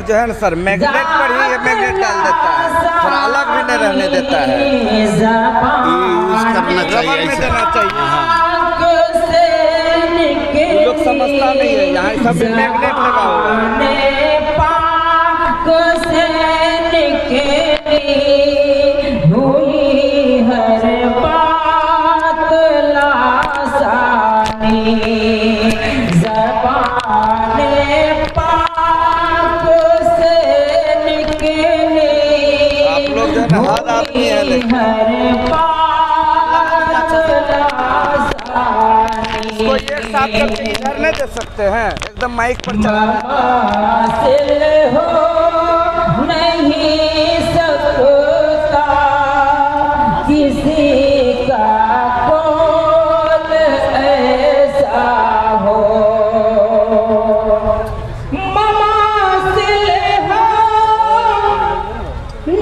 लोग जो है ना सर मैग्नेट पर ही मैग्नेट डाल देता है, थोड़ा अलग भी नहीं रहने देता है। यूज करना रबर में चाहिए देना चाहिए। लोग समझता नहीं है, यहाँ सब मैग्नेट लगा हुआ है। आप लोग जो है ना हद आदमी है, लेकिन इसको एक साथ करके इधर नहीं दे सकते हैं, एकदम माइक पर चला नहीं सकता किसी का कोल ऐसा हो, ममासिल हो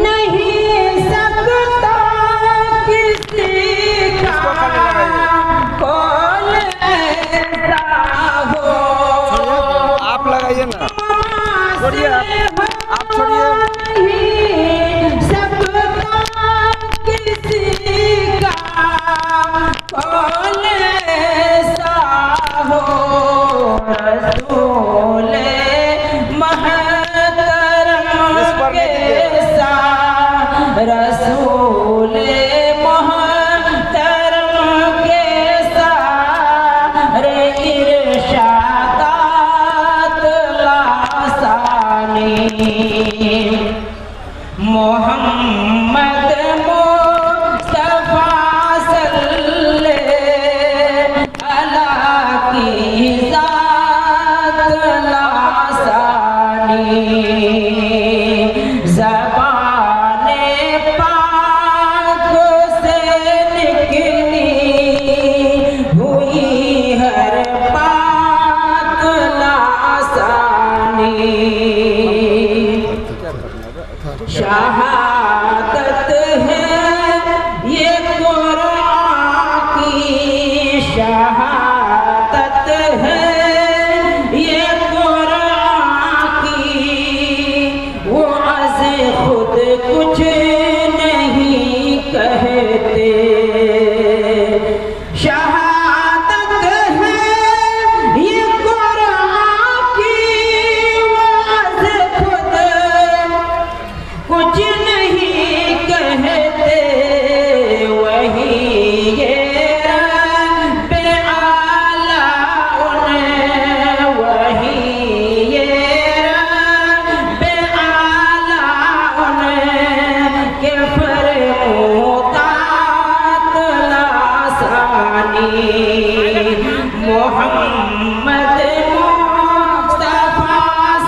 नहीं सकता किसी का कोल ऐसा हो। आप लगाइए ना, छोड़िए आप छोड़िए। रसूल मोहतरम के सारे इरशादात लासानी, मोहम्मद मुस्तफा सल्लल्लाहु अला की ज़ात लासानी, शहादत है ये कुरान की, शहादत है ये कुरान की, वो अज़ खुद कुछ नहीं कहते। शहादत है ये कुरान की, वो अज़ खुद कुछ नहीं कहते। वही ये रब्बे आला उन्हें, वही ये रब्बे आला उन्हें के फरमोतात लासानी, मोहम्मद मुस्तफा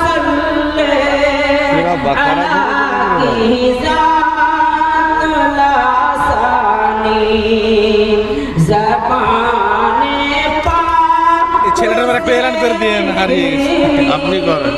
सल्लल्लाहु अला ছেলেটার একটা এলান করে দিয়ে আপনি করেন।